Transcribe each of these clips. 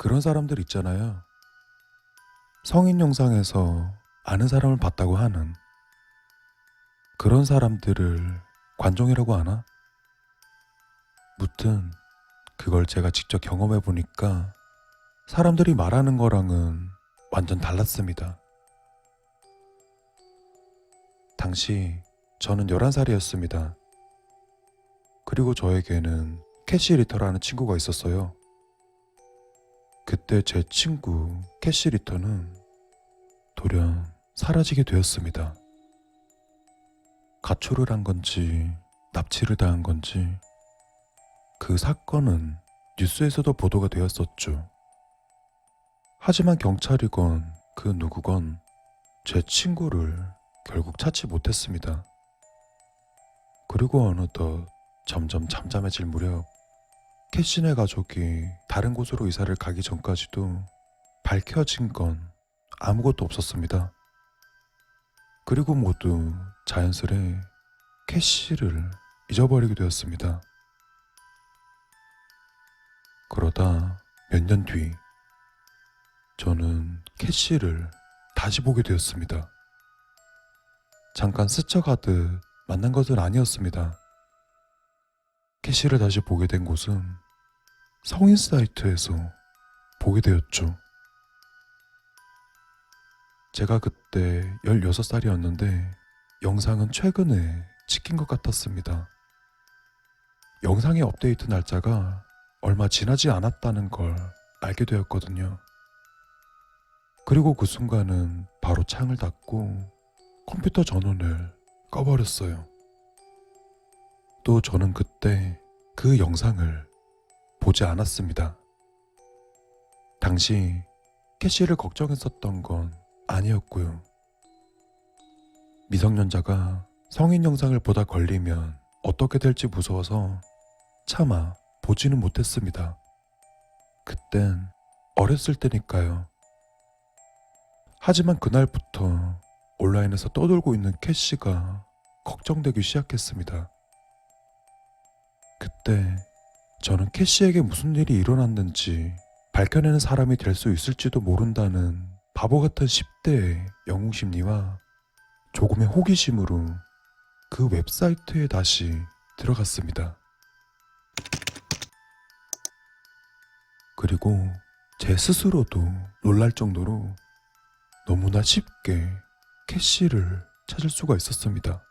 그런 사람들 있잖아요. 성인 영상에서 아는 사람을 봤다고 하는 그런 사람들을 관종이라고 하나? 무튼 그걸 제가 직접 경험해 보니까 사람들이 말하는 거랑은 완전 달랐습니다. 당시 저는 11살이었습니다. 그리고 저에게는 캐시 리터라는 친구가 있었어요. 그때 제 친구 캐시 리터는 돌연 사라지게 되었습니다. 가출을 한 건지 납치를 당한 건지 그 사건은 뉴스에서도 보도가 되었었죠. 하지만 경찰이건 그 누구건 제 친구를 결국 찾지 못했습니다. 그리고 어느덧 점점 잠잠해질 무렵 캐시네 가족이 다른 곳으로 이사를 가기 전까지도 밝혀진 건 아무것도 없었습니다. 그리고 모두 자연스레 캐시를 잊어버리게 되었습니다. 그러다 몇 년 뒤 저는 캐시를 다시 보게 되었습니다. 잠깐 스쳐가듯 만난 것은 아니었습니다. 캐시를 다시 보게 된 곳은 성인 사이트에서 보게 되었죠. 제가 그때 16살이었는데 영상은 최근에 찍힌 것 같았습니다. 영상의 업데이트 날짜가 얼마 지나지 않았다는 걸 알게 되었거든요. 그리고 그 순간은 바로 창을 닫고 컴퓨터 전원을 꺼버렸어요. 또 저는 그때 그 영상을 보지 않았습니다. 당시 캐시를 걱정했었던 건 아니었고요. 미성년자가 성인 영상을 보다 걸리면 어떻게 될지 무서워서 차마 보지는 못했습니다. 그땐 어렸을 때니까요. 하지만 그날부터 온라인에서 떠돌고 있는 캐시가 걱정되기 시작했습니다. 그때 저는 캐시에게 무슨 일이 일어났는지 밝혀내는 사람이 될 수 있을지도 모른다는 바보 같은 10대의 영웅심리와 조금의 호기심으로 그 웹사이트에 다시 들어갔습니다. 그리고 제 스스로도 놀랄 정도로 너무나 쉽게 캐시를 찾을 수가 있었습니다.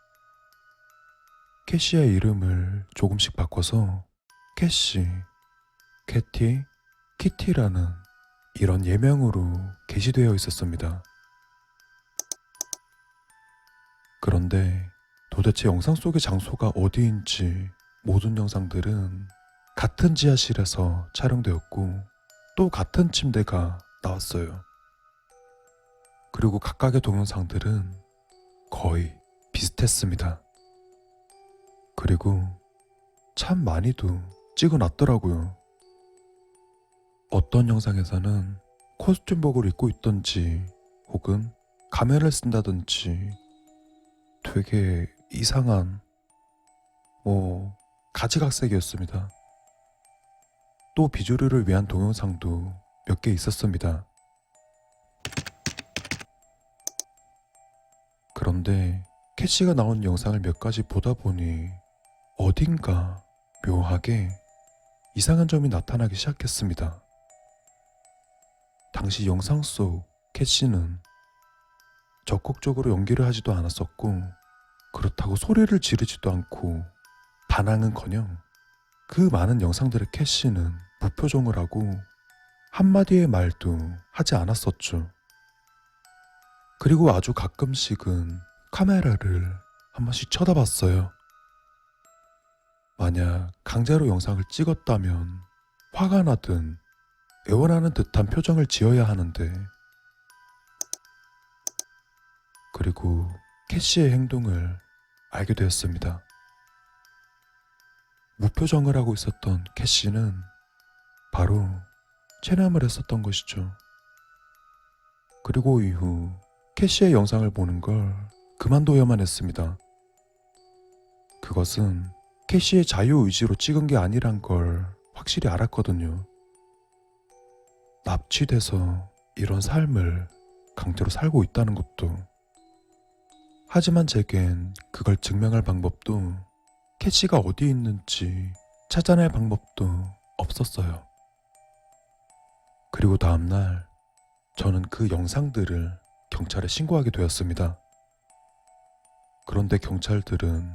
캐시의 이름을 조금씩 바꿔서 캐시, 캐티, 키티라는 이런 예명으로 게시되어 있었습니다. 그런데 도대체 영상 속의 장소가 어디인지 모든 영상들은 같은 지하실에서 촬영되었고 또 같은 침대가 나왔어요. 그리고 각각의 동영상들은 거의 비슷했습니다. 그리고 참 많이도 찍어놨더라고요. 어떤 영상에서는 코스튬복을 입고 있던지 혹은 가면을 쓴다든지 되게 이상한 가지각색이었습니다. 또 비주류를 위한 동영상도 몇 개 있었습니다. 그런데 캐시가 나온 영상을 몇 가지 보다 보니 어딘가 묘하게 이상한 점이 나타나기 시작했습니다. 당시 영상 속 캐시는 적극적으로 연기를 하지도 않았었고 그렇다고 소리를 지르지도 않고 반항은커녕 그 많은 영상들의 캐시는 무표정을 하고 한마디의 말도 하지 않았었죠. 그리고 아주 가끔씩은 카메라를 한 번씩 쳐다봤어요. 만약 강제로 영상을 찍었다면 화가 나든 애원하는 듯한 표정을 지어야 하는데 그리고 캐시의 행동을 알게 되었습니다. 무표정을 하고 있었던 캐시는 바로 체념을 했었던 것이죠. 그리고 이후 캐시의 영상을 보는 걸 그만둬야만 했습니다. 그것은 캐시의 자유의지로 찍은 게 아니란 걸 확실히 알았거든요. 납치돼서 이런 삶을 강제로 살고 있다는 것도. 하지만 제겐 그걸 증명할 방법도 캐시가 어디 있는지 찾아낼 방법도 없었어요. 그리고 다음날 저는 그 영상들을 경찰에 신고하게 되었습니다. 그런데 경찰들은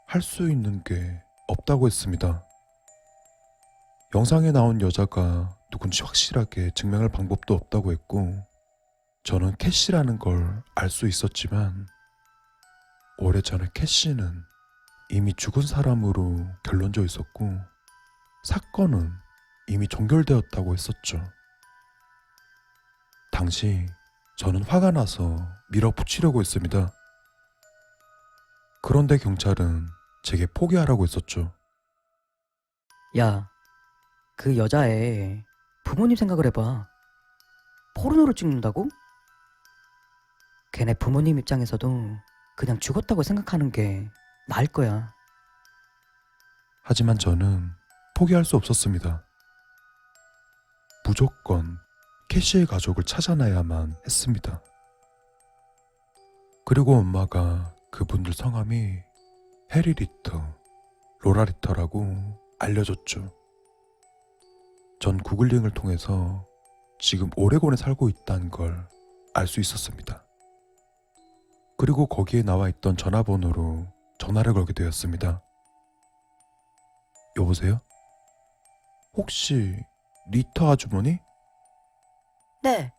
할 수 있는 게 없다고 했습니다. 영상에 나온 여자가 누군지 확실하게 증명할 방법도 없다고 했고, 저는 캐시라는 걸 알 수 있었지만 오래전에 캐시는 이미 죽은 사람으로 결론져 있었고 사건은 이미 종결되었다고 했었죠. 당시 저는 화가 나서 밀어붙이려고 했습니다. 그런데 경찰은 제게 포기하라고 했었죠. 야, 그 여자애 부모님 생각을 해봐. 포르노를 찍는다고? 걔네 부모님 입장에서도 그냥 죽었다고 생각하는 게 나을 거야. 하지만 저는 포기할 수 없었습니다. 무조건 캐시의 가족을 찾아내야만 했습니다. 그리고 엄마가 그분들 성함이 해리 리터, 로라 리터라고 알려줬죠. 전 구글링을 통해서 지금 오레곤에 살고 있다는 걸 알 수 있었습니다. 그리고 거기에 나와 있던 전화번호로 전화를 걸게 되었습니다. 여보세요? 혹시 리터 아주머니? 네,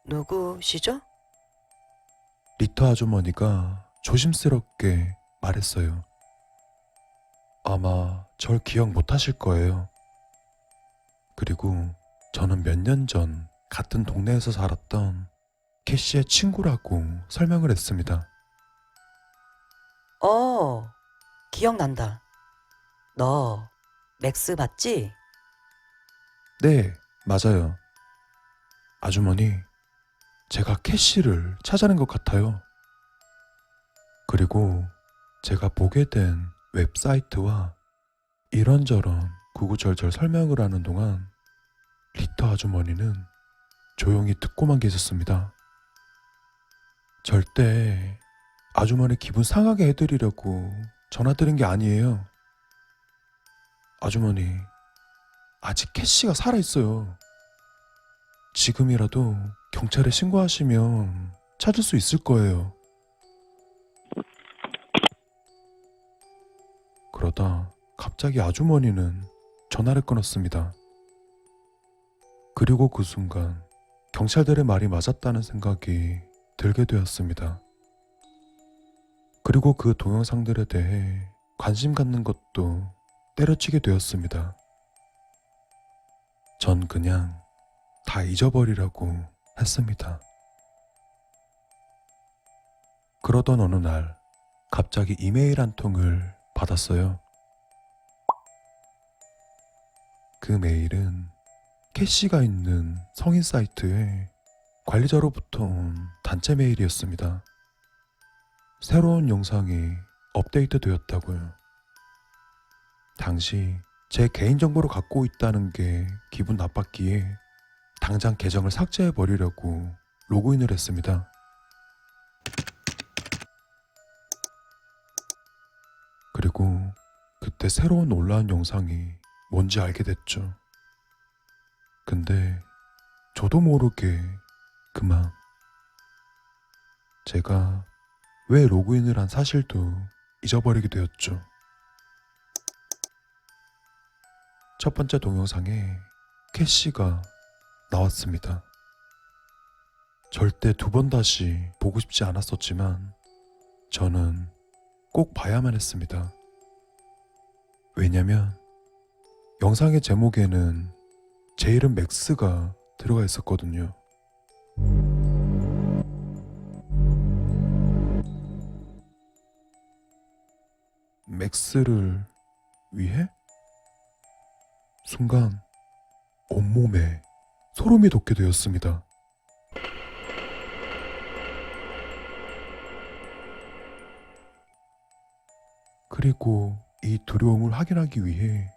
누구시죠? 리터 아주머니가 조심스럽게 말했어요. 아마 절 기억 못 하실 거예요. 그리고 저는 몇 년 전 같은 동네에서 살았던 캐시의 친구라고 설명을 했습니다. 기억난다. 너 맥스 맞지? 네, 맞아요. 아주머니, 제가 캐시를 찾아낸 것 같아요. 그리고 제가 보게 된 웹사이트와 이런저런 구구절절 설명을 하는 동안 리터 아주머니는 조용히 듣고만 계셨습니다. 절대 아주머니 기분 상하게 해드리려고 전화드린 게 아니에요. 아주머니, 아직 캐시가 살아있어요. 지금이라도 경찰에 신고하시면 찾을 수 있을 거예요. 그러다 갑자기 아주머니는 전화를 끊었습니다. 그리고 그 순간 경찰들의 말이 맞았다는 생각이 들게 되었습니다. 그리고 그 동영상들에 대해 관심 갖는 것도 때려치게 되었습니다. 전 그냥 다 잊어버리라고 했습니다. 그러던 어느 날 갑자기 이메일 한 통을 받았어요. 그 메일은 캐시가 있는 성인 사이트에 관리자로부터 온 단체 메일이었습니다. 새로운 영상이 업데이트 되었다고요. 당시 제 개인정보를 갖고 있다는 게 기분 나빴기에 당장 계정을 삭제해버리려고 로그인을 했습니다. 그리고 그때 새로운 올라온 영상이 뭔지 알게 됐죠. 근데 저도 모르게 그만 제가 왜 로그인을 한 사실도 잊어버리게 되었죠. 첫 번째 동영상에 캐시가 나왔습니다. 절대 두 번 다시 보고 싶지 않았었지만 저는 꼭 봐야만 했습니다. 왜냐면 영상의 제목에는 제 이름 맥스가 들어가 있었거든요. 맥스를 위해? 순간 온몸에 소름이 돋게 되었습니다. 그리고 이 두려움을 확인하기 위해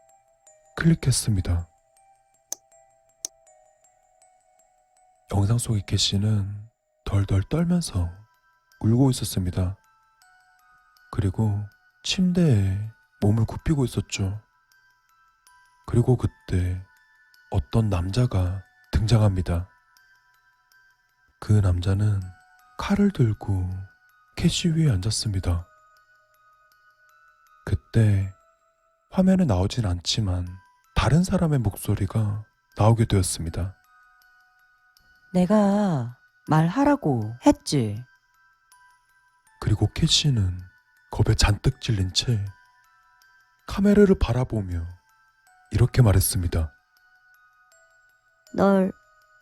클릭했습니다. 영상 속의 캐시는 덜덜 떨면서 울고 있었습니다. 그리고 침대에 몸을 굽히고 있었죠. 그리고 그때 어떤 남자가 등장합니다. 그 남자는 칼을 들고 캐시 위에 앉았습니다. 그때 화면에 나오진 않지만 다른 사람의 목소리가 나오게 되었습니다. 내가 말하라고 했지. 그리고 캐시는 겁에 잔뜩 질린 채 카메라를 바라보며 이렇게 말했습니다. 널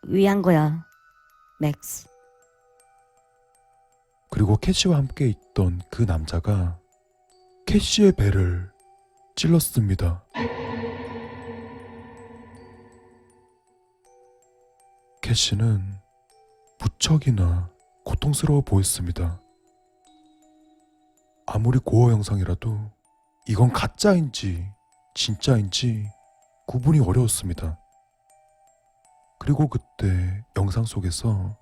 위한 거야, 맥스. 그리고 캐시와 함께 있던 그 남자가 캐시의 배를 찔렀습니다. 캐시는 무척이나 고통스러워 보였습니다. 아무리 고어 영상이라도 이건 가짜인지 진짜인지 구분이 어려웠습니다. 그리고 그때 영상 속에서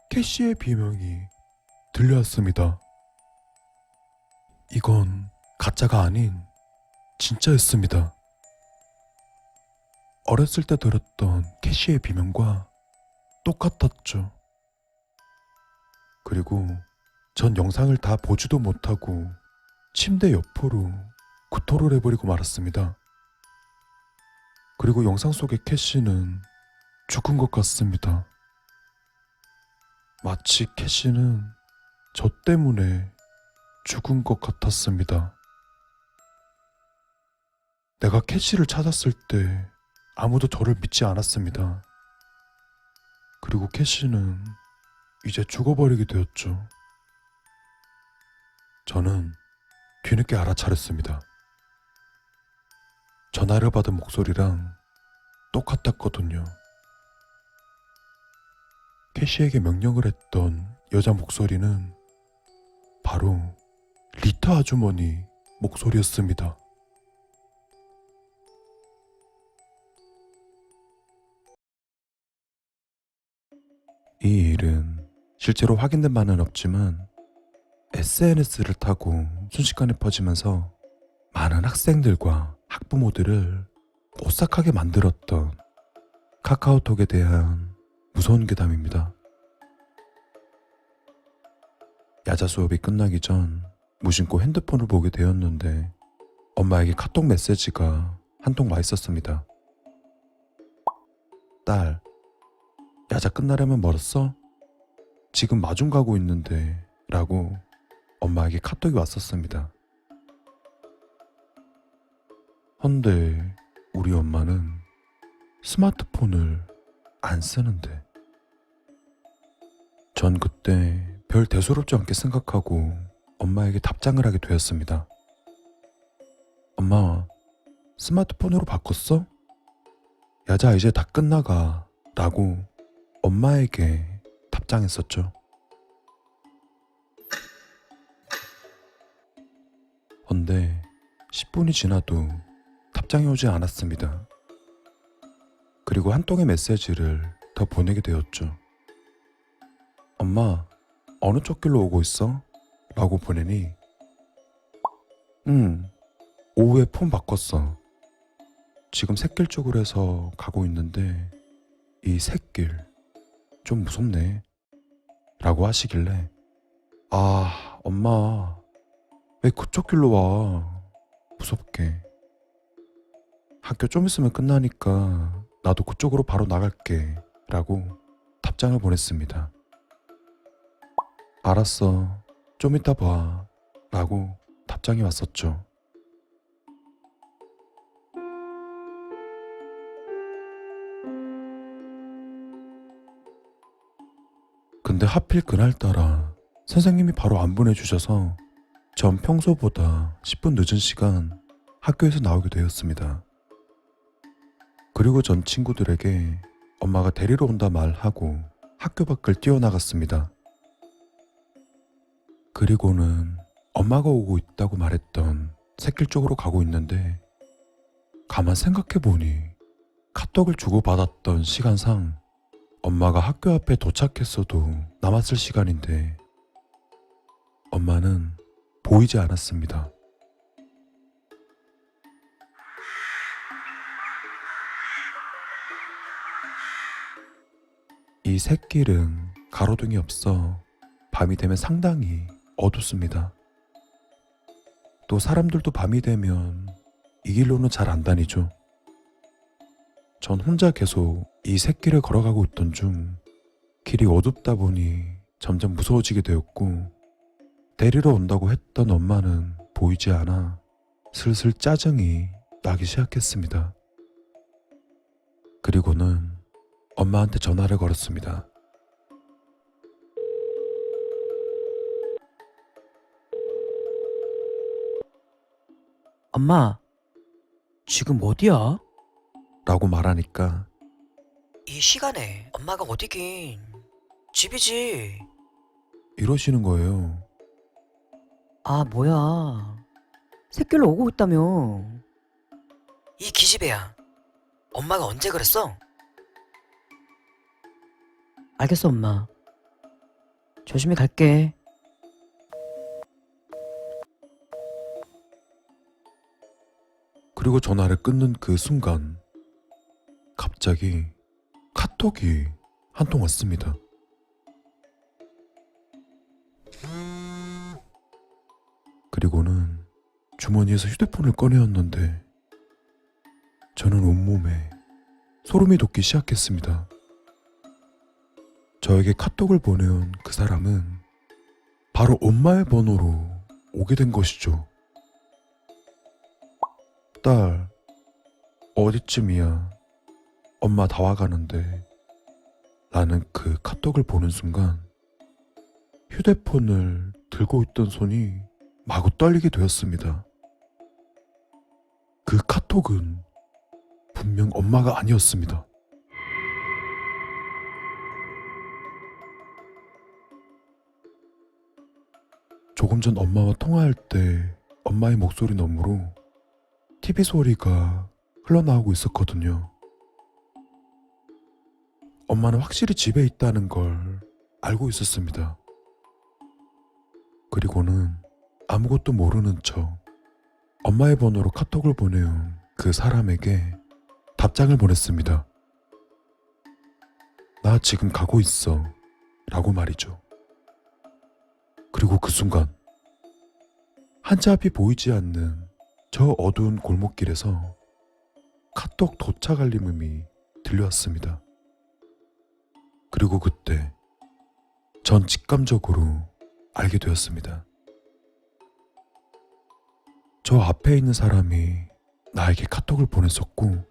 캐시의 비명이 들려왔습니다. 이건 가짜가 아닌 진짜였습니다. 어렸을 때 들었던 캐시의 비명과 똑같았죠. 그리고 전 영상을 다 보지도 못하고 침대 옆으로 구토를 해버리고 말았습니다. 그리고 영상 속의 캐시는 죽은 것 같습니다. 마치 캐시는 저 때문에 죽은 것 같았습니다. 내가 캐시를 찾았을 때 아무도 저를 믿지 않았습니다. 그리고 캐시는 이제 죽어버리게 되었죠. 저는 뒤늦게 알아차렸습니다. 전화를 받은 목소리랑 똑같았거든요. 캐시에게 명령을 했던 여자 목소리는 바로 리타 아주머니 목소리였습니다. 이 일은 실제로 확인된 바는 없지만 SNS를 타고 순식간에 퍼지면서 많은 학생들과 학부모들을 오싹하게 만들었던 카카오톡에 대한 무서운 괴담입니다. 야자 수업이 끝나기 전 무심코 핸드폰을 보게 되었는데 엄마에게 카톡 메시지가 한 통 와 있었습니다. 딸, 야자 끝나려면 멀었어? 지금 마중 가고 있는데 라고 엄마에게 카톡이 왔었습니다. 헌데 우리 엄마는 스마트폰을 안 쓰는데 전 그때 별 대수롭지 않게 생각하고 엄마에게 답장을 하게 되었습니다. 엄마, 스마트폰으로 바꿨어? 야자 이제 다 끝나가 라고 엄마에게 답장했었죠. 헌데 10분이 지나도 답장이 오지 않았습니다. 그리고 한 통의 메시지를 더 보내게 되었죠. 엄마, 어느 쪽 길로 오고 있어? 라고 보내니 오후에 폰 바꿨어. 지금 샛길 쪽으로 해서 가고 있는데 이 샛길 좀 무섭네 라고 하시길래 아, 엄마 왜 그쪽 길로 와? 무섭게. 학교 좀 있으면 끝나니까 나도 그쪽으로 바로 나갈게 라고 답장을 보냈습니다. 알았어, 좀 이따 봐 라고 답장이 왔었죠. 근데 하필 그날따라 선생님이 바로 안 보내주셔서 전 평소보다 10분 늦은 시간 학교에서 나오게 되었습니다. 그리고 전 친구들에게 엄마가 데리러 온다 말하고 학교 밖을 뛰어나갔습니다. 그리고는 엄마가 오고 있다고 말했던 샛길 쪽으로 가고 있는데 가만 생각해보니 카톡을 주고받았던 시간상 엄마가 학교 앞에 도착했어도 남았을 시간인데 엄마는 보이지 않았습니다. 이 샛길은 가로등이 없어 밤이 되면 상당히 어둡습니다. 또 사람들도 밤이 되면 이 길로는 잘 안 다니죠. 전 혼자 계속 이 샛길을 걸어가고 있던 중 길이 어둡다 보니 점점 무서워지게 되었고, 데리러 온다고 했던 엄마는 보이지 않아 슬슬 짜증이 나기 시작했습니다. 그리고는 엄마한테 전화를 걸었습니다. 엄마, 지금 어디야? 라고 말하니까 이 시간에 엄마가 어디긴. 집이지. 이러시는 거예요. 아, 뭐야. 새길로 오고 있다며. 이 기집애야. 엄마가 언제 그랬어? 알겠어, 엄마. 조심히 갈게. 그리고 전화를 끊는 그 순간 갑자기 카톡이 한 통 왔습니다. 그리고는 주머니에서 휴대폰을 꺼내었는데 저는 온몸에 소름이 돋기 시작했습니다. 저에게 카톡을 보내온 그 사람은 바로 엄마의 번호로 오게 된 것이죠. 딸, 어디쯤이야? 엄마 다 와가는데. 라는 그 카톡을 보는 순간 휴대폰을 들고 있던 손이 마구 떨리게 되었습니다. 그 카톡은 분명 엄마가 아니었습니다. 조금 전 엄마와 통화할 때 엄마의 목소리 너머로 TV 소리가 흘러나오고 있었거든요. 엄마는 확실히 집에 있다는 걸 알고 있었습니다. 그리고는 아무것도 모르는 척 엄마의 번호로 카톡을 보내온 그 사람에게 답장을 보냈습니다. 나 지금 가고 있어. 라고 말이죠. 그리고 그 순간 한치 앞이 보이지 않는 저 어두운 골목길에서 카톡 도착 알림음이 들려왔습니다. 그리고 그때 전 직감적으로 알게 되었습니다. 저 앞에 있는 사람이 나에게 카톡을 보냈었고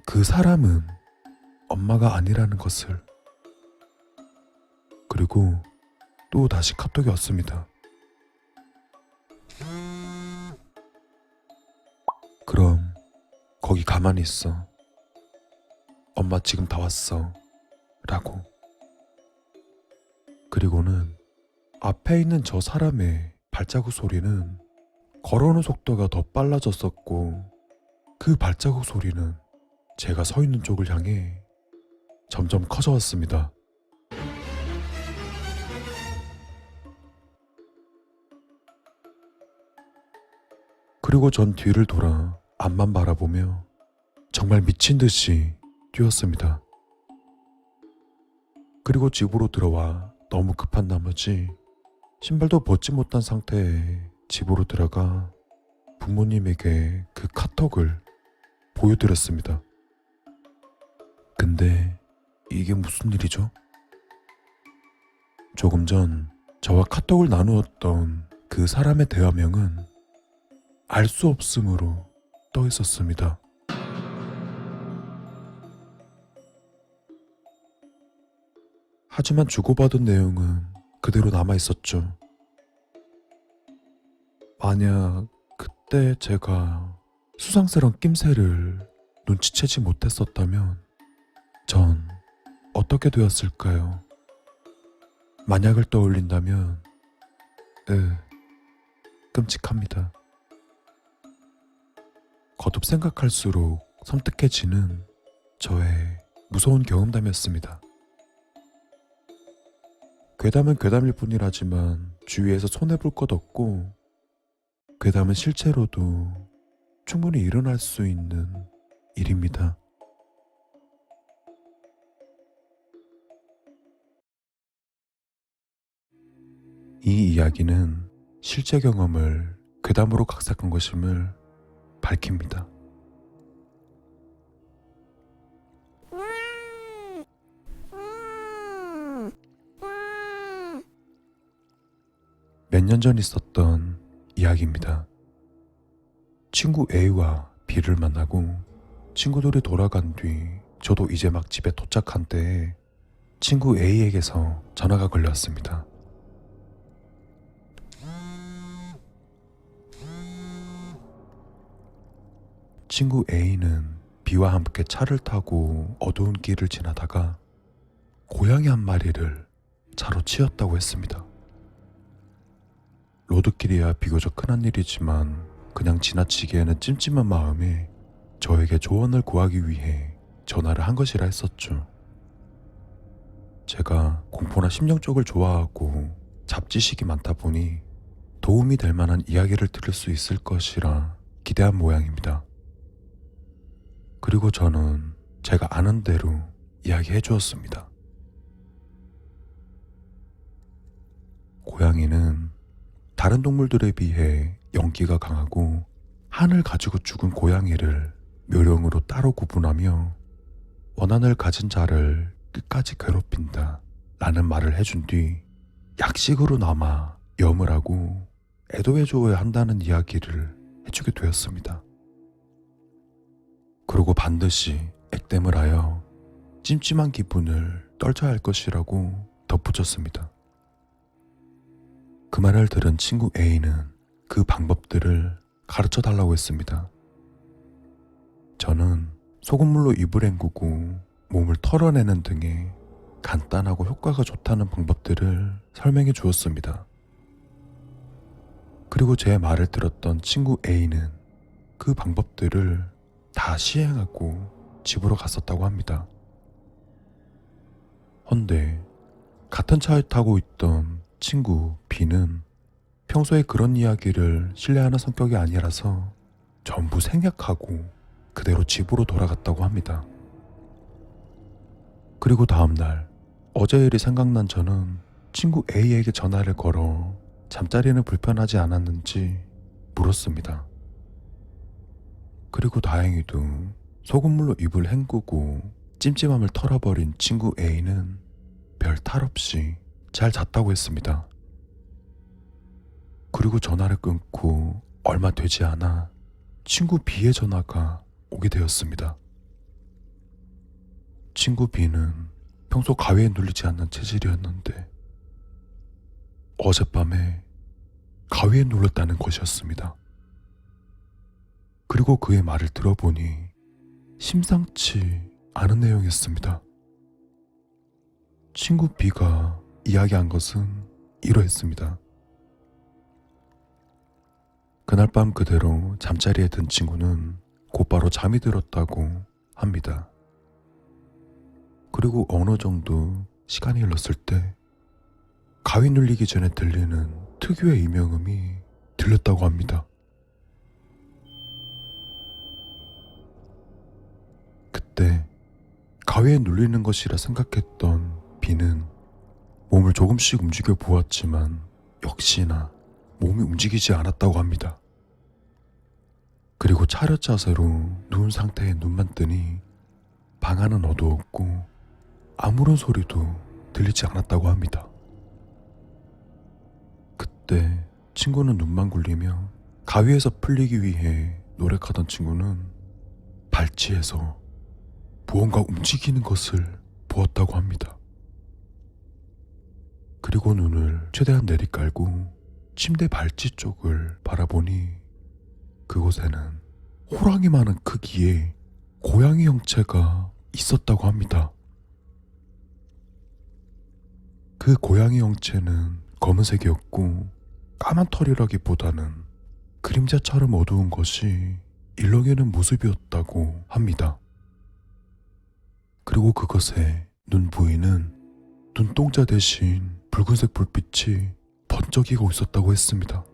그 사람은 엄마가 아니라는 것을. 그리고 또 다시 카톡이 왔습니다. 그럼 거기 가만히 있어. 엄마 지금 다 왔어. 라고. 그리고는 앞에 있는 저 사람의 발자국 소리는 걸어오는 속도가 더 빨라졌었고 그 발자국 소리는 제가 서 있는 쪽을 향해 점점 커져왔습니다. 그리고 전 뒤를 돌아 앞만 바라보며 정말 미친 듯이 뛰었습니다. 그리고 집으로 들어와 너무 급한 나머지 신발도 벗지 못한 상태에 집으로 들어가 부모님에게 그 카톡을 보여드렸습니다. 근데 이게 무슨 일이죠? 조금 전 저와 카톡을 나누었던 그 사람의 대화명은 알 수 없음으로 떠 있었습니다. 하지만 주고받은 내용은 그대로 남아 있었죠. 만약 그때 제가 수상스러운 낌새를 눈치채지 못했었다면 전 어떻게 되었을까요? 만약을 떠올린다면 끔찍합니다. 거듭 생각할수록 섬뜩해지는 저의 무서운 경험담이었습니다. 괴담은 괴담일 뿐이라지만 주위에서 손해볼 것 없고 괴담은 실제로도 충분히 일어날 수 있는 일입니다. 이 이야기는 실제 경험을 괴담으로 각색한 것임을 밝힙니다. 몇 년 전 있었던 이야기입니다. 친구 A와 B를 만나고 친구들이 돌아간 뒤 저도 이제 막 집에 도착한 때에 친구 A에게서 전화가 걸려왔습니다. 친구 A는 B와 함께 차를 타고 어두운 길을 지나다가 고양이 한 마리를 차로 치었다고 했습니다. 로드길이야 비교적 흔한 일이지만 그냥 지나치기에는 찜찜한 마음에 저에게 조언을 구하기 위해 전화를 한 것이라 했었죠. 제가 공포나 심령 쪽을 좋아하고 잡지식이 많다 보니 도움이 될 만한 이야기를 들을 수 있을 것이라 기대한 모양입니다. 그리고 저는 제가 아는 대로 이야기해 주었습니다. 고양이는 다른 동물들에 비해 연기가 강하고 한을 가지고 죽은 고양이를 묘령으로 따로 구분하며 원한을 가진 자를 끝까지 괴롭힌다 라는 말을 해준 뒤 약식으로나마 염을 하고 애도해줘야 한다는 이야기를 해주게 되었습니다. 그리고 반드시 액땜을 하여 찜찜한 기분을 떨쳐야 할 것이라고 덧붙였습니다. 그 말을 들은 친구 A는 그 방법들을 가르쳐 달라고 했습니다. 저는 소금물로 입을 헹구고 몸을 털어내는 등의 간단하고 효과가 좋다는 방법들을 설명해 주었습니다. 그리고 제 말을 들었던 친구 A는 그 방법들을 다 시행하고 집으로 갔었다고 합니다. 헌데 같은 차에 타고 있던 친구 B는 평소에 그런 이야기를 신뢰하는 성격이 아니라서 전부 생략하고 그대로 집으로 돌아갔다고 합니다. 그리고 다음날 어제 일이 생각난 저는 친구 A에게 전화를 걸어 잠자리는 불편하지 않았는지 물었습니다. 그리고 다행히도 소금물로 입을 헹구고 찜찜함을 털어버린 친구 A는 별 탈 없이 잘 잤다고 했습니다. 그리고 전화를 끊고 얼마 되지 않아 친구 B의 전화가 오게 되었습니다. 친구 B는 평소 가위에 눌리지 않는 체질이었는데 어젯밤에 가위에 눌렀다는 것이었습니다. 그리고 그의 말을 들어보니 심상치 않은 내용이었습니다. 친구 B가 이야기한 것은 이러했습니다. 그날 밤 그대로 잠자리에 든 친구는 곧바로 잠이 들었다고 합니다. 그리고 어느 정도 시간이 흘렀을 때 가위 눌리기 전에 들리는 특유의 이명음이 들렸다고 합니다. 그때 가위에 눌리는 것이라 생각했던 B는 몸을 조금씩 움직여 보았지만 역시나 몸이 움직이지 않았다고 합니다. 그리고 차렷 자세로 누운 상태에 눈만 뜨니 방 안은 어두웠고 아무런 소리도 들리지 않았다고 합니다. 그때 친구는 눈만 굴리며 가위에서 풀리기 위해 노력하던 친구는 발치에서 무언가 움직이는 것을 보았다고 합니다. 그리고 눈을 최대한 내리깔고 침대 발치 쪽을 바라보니 그곳에는 호랑이 많은 크기의 고양이 형체가 있었다고 합니다. 그 고양이 형체는 검은색이었고 까만 털이라기보다는 그림자처럼 어두운 것이 일렁이는 모습이었다고 합니다. 그리고 그것의 눈 부위는 눈동자 대신 붉은색 불빛이 번쩍이고 있었다고 했습니다.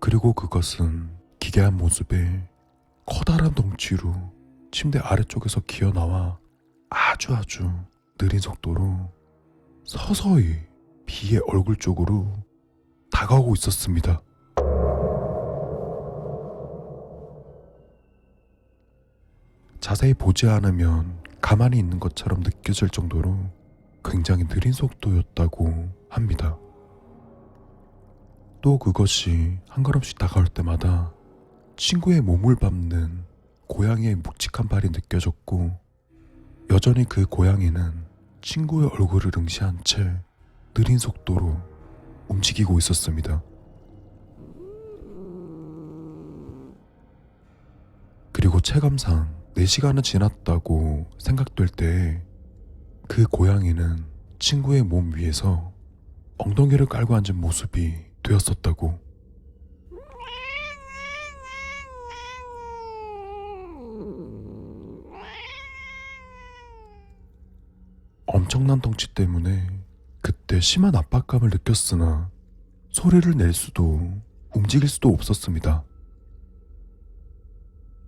그리고 그것은 기괴한 모습에 커다란 덩치로 침대 아래쪽에서 기어나와 아주 느린 속도로 서서히 비의 얼굴 쪽으로 다가오고 있었습니다. 자세히 보지 않으면 가만히 있는 것처럼 느껴질 정도로 굉장히 느린 속도였다고 합니다. 또 그것이 한 걸음씩 다가올 때마다 친구의 몸을 밟는 고양이의 묵직한 발이 느껴졌고, 여전히 그 고양이는 친구의 얼굴을 응시한 채 느린 속도로 움직이고 있었습니다. 그리고 체감상 4시간은 지났다고 생각될 때에 그 고양이는 친구의 몸 위에서 엉덩이를 깔고 앉은 모습이 되었었다고. 엄청난 덩치 때문에 그때 심한 압박감을 느꼈으나 소리를 낼 수도 움직일 수도 없었습니다.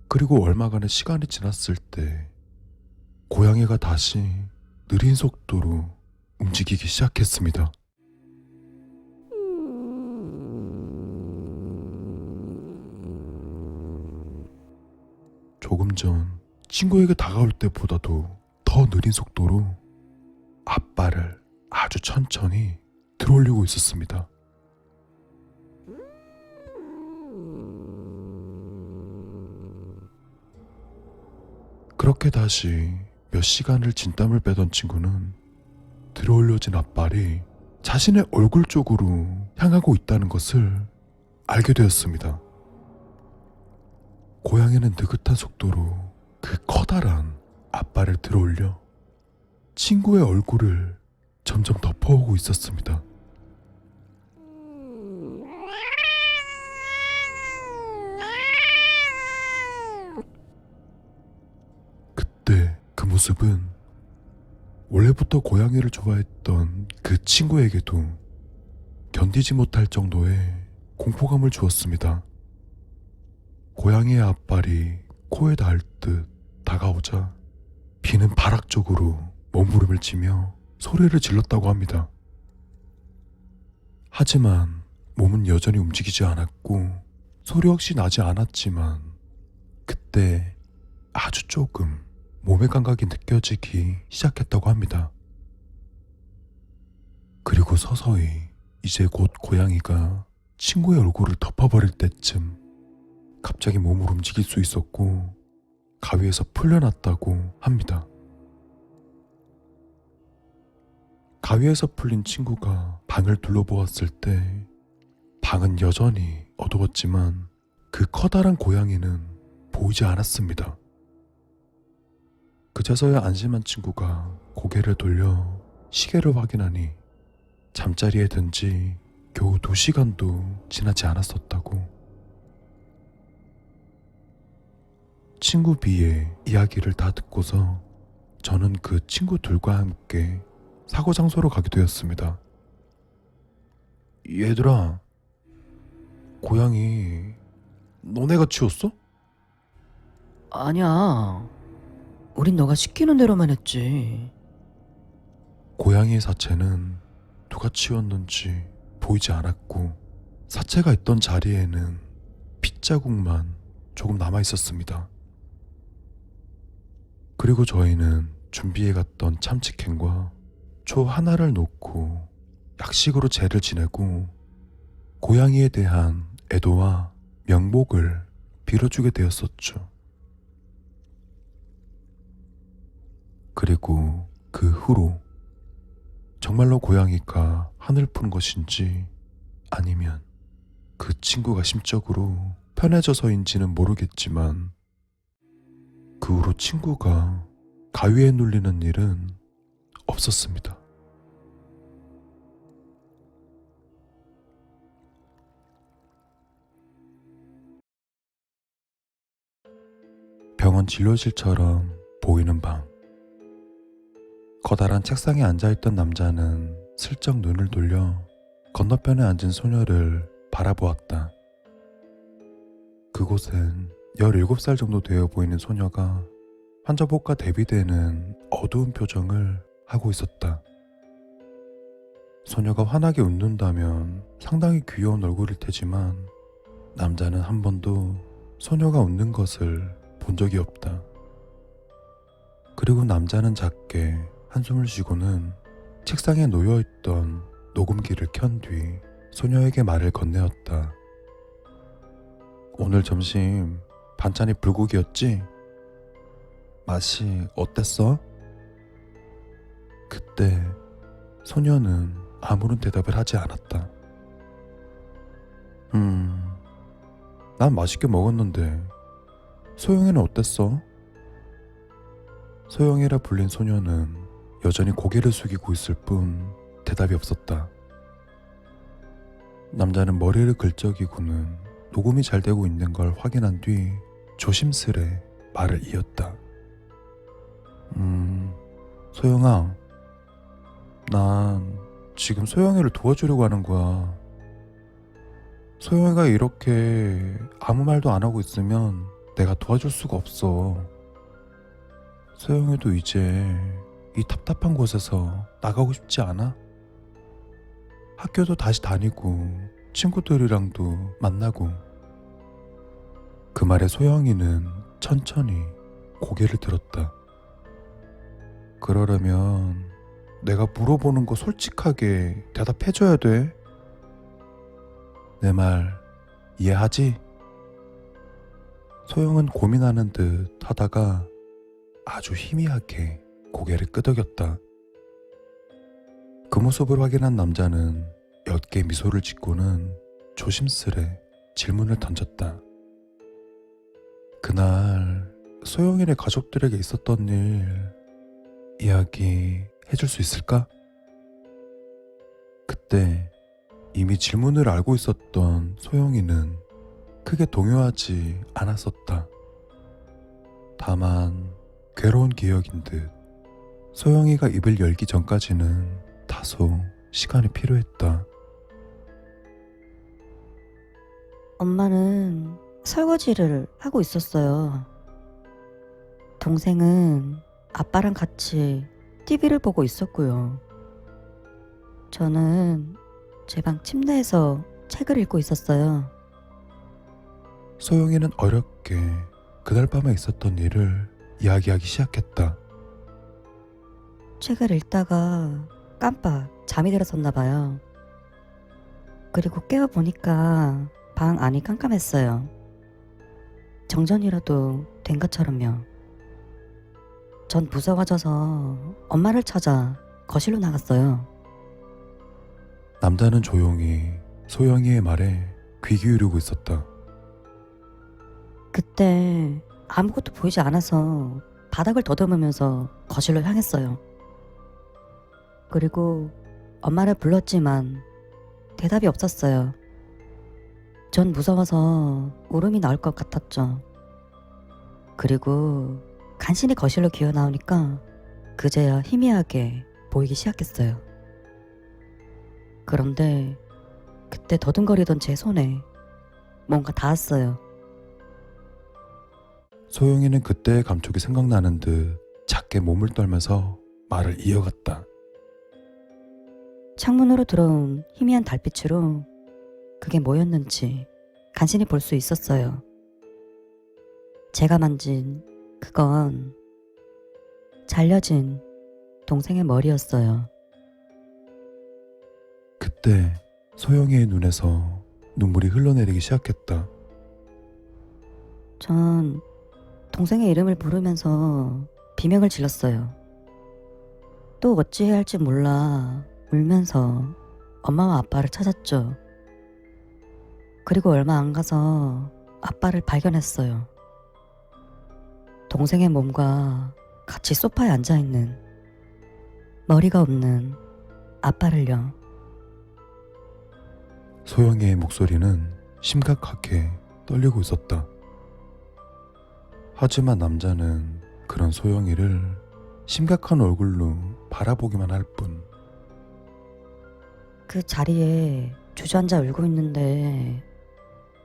그리고 얼마간의 시간이 지났을 때 고양이가 다시 느린 속도로 움직이기 시작했습니다. 조금 전 친구에게 다가올 때보다도 더 느린 속도로 앞발을 아주 천천히 들어올리고 있었습니다. 그렇게 다시 몇 시간을 진땀을 빼던 친구는 들어올려진 앞발이 자신의 얼굴 쪽으로 향하고 있다는 것을 알게 되었습니다. 고양이는 느긋한 속도로 그 커다란 앞발을 들어올려 친구의 얼굴을 점점 덮어오고 있었습니다. 그때 그 모습은 원래부터 고양이를 좋아했던 그 친구에게도 견디지 못할 정도의 공포감을 주었습니다. 고양이의 앞발이 코에 닿을 듯 다가오자 비는 발악적으로 몸부림을 치며 소리를 질렀다고 합니다. 하지만 몸은 여전히 움직이지 않았고 소리 역시 나지 않았지만 그때 아주 조금 몸의 감각이 느껴지기 시작했다고 합니다. 그리고 서서히 이제 곧 고양이가 친구의 얼굴을 덮어버릴 때쯤 갑자기 몸을 움직일 수 있었고 가위에서 풀려났다고 합니다. 가위에서 풀린 친구가 방을 둘러보았을 때 방은 여전히 어두웠지만 그 커다란 고양이는 보이지 않았습니다. 그제서야 안심한 친구가 고개를 돌려 시계를 확인하니 잠자리에 든 지 겨우 2시간도 지나지 않았었다고. 친구 B의 이야기를 다 듣고서 저는 그 친구 둘과 함께 사고 장소로 가게 되었습니다. 얘들아, 고양이 너네가 치웠어? 아니야. 우린 너가 시키는 대로만 했지. 고양이의 사체는 누가 치웠는지 보이지 않았고 사체가 있던 자리에는 핏자국만 조금 남아 있었습니다. 그리고 저희는 준비해갔던 참치캔과 초 하나를 놓고 약식으로 제를 지내고 고양이에 대한 애도와 명복을 빌어주게 되었었죠. 그리고 그 후로 정말로 고양이가 하늘 푸는 것인지 아니면 그 친구가 심적으로 편해져서인지는 모르겠지만 그 후로 친구가 가위에 눌리는 일은 없었습니다. 병원 진료실처럼 보이는 방. 커다란 책상에 앉아있던 남자는 슬쩍 눈을 돌려 건너편에 앉은 소녀를 바라보았다. 그곳엔 17살 정도 되어 보이는 소녀가 환자복과 대비되는 어두운 표정을 하고 있었다. 소녀가 환하게 웃는다면 상당히 귀여운 얼굴일 테지만 남자는 한 번도 소녀가 웃는 것을 본 적이 없다. 그리고 남자는 작게 한숨을 쉬고는 책상에 놓여있던 녹음기를 켠 뒤 소녀에게 말을 건네었다. 오늘 점심 반찬이 불고기였지? 맛이 어땠어? 그때 소녀는 아무런 대답을 하지 않았다. 난 맛있게 먹었는데 소영이는 어땠어? 소영이라 불린 소녀는 여전히 고개를 숙이고 있을 뿐 대답이 없었다. 남자는 머리를 긁적이고는 녹음이 잘 되고 있는 걸 확인한 뒤 조심스레 말을 이었다. 소영아, 난 지금 소영이를 도와주려고 하는 거야. 소영이가 이렇게 아무 말도 안 하고 있으면 내가 도와줄 수가 없어. 소영이도 이제 이 답답한 곳에서 나가고 싶지 않아? 학교도 다시 다니고 친구들이랑도 만나고. 그 말에 소영이는 천천히 고개를 들었다. 그러려면 내가 물어보는 거 솔직하게 대답해줘야 돼. 내 말 이해하지? 소영은 고민하는 듯 하다가 아주 희미하게 고개를 끄덕였다. 그 모습을 확인한 남자는 옅게 미소를 짓고는 조심스레 질문을 던졌다. 그날 소영이네 가족들에게 있었던 일 이야기 해줄 수 있을까? 그때 이미 질문을 알고 있었던 소영이는 크게 동요하지 않았었다. 다만 괴로운 기억인 듯 소영이가 입을 열기 전까지는 다소 시간이 필요했다. 엄마는 설거지를 하고 있었어요. 동생은 아빠랑 같이 TV를 보고 있었고요. 저는 제 방 침대에서 책을 읽고 있었어요. 소영이는 어렵게 그날 밤에 있었던 일을 이야기하기 시작했다. 책을 읽다가 깜빡 잠이 들었었나 봐요. 그리고 깨어보니까 방 안이 깜깜했어요. 정전이라도 된 것처럼요. 전 무서워져서 엄마를 찾아 거실로 나갔어요. 남자는 조용히 소영이의 말에 귀 기울이고 있었다. 그때 아무것도 보이지 않아서 바닥을 더듬으면서 거실로 향했어요. 그리고 엄마를 불렀지만 대답이 없었어요. 전 무서워서 울음이 나올 것 같았죠. 그리고 간신히 거실로 기어 나오니까 그제야 희미하게 보이기 시작했어요. 그런데 그때 더듬거리던 제 손에 뭔가 닿았어요. 소영이는 그때의 감촉이 생각나는 듯 작게 몸을 떨면서 말을 이어갔다. 창문으로 들어온 희미한 달빛으로 그게 뭐였는지 간신히 볼 수 있었어요. 제가 만진 그건 잘려진 동생의 머리였어요. 그때 소영이의 눈에서 눈물이 흘러내리기 시작했다. 전 동생의 이름을 부르면서 비명을 질렀어요. 또 어찌해야 할지 몰라 울면서 엄마와 아빠를 찾았죠. 그리고 얼마 안 가서 아빠를 발견했어요. 동생의 몸과 같이 소파에 앉아있는 머리가 없는 아빠를요. 소영이의 목소리는 심각하게 떨리고 있었다. 하지만 남자는 그런 소영이를 심각한 얼굴로 바라보기만 할 뿐 그 자리에 주저앉아 울고 있는데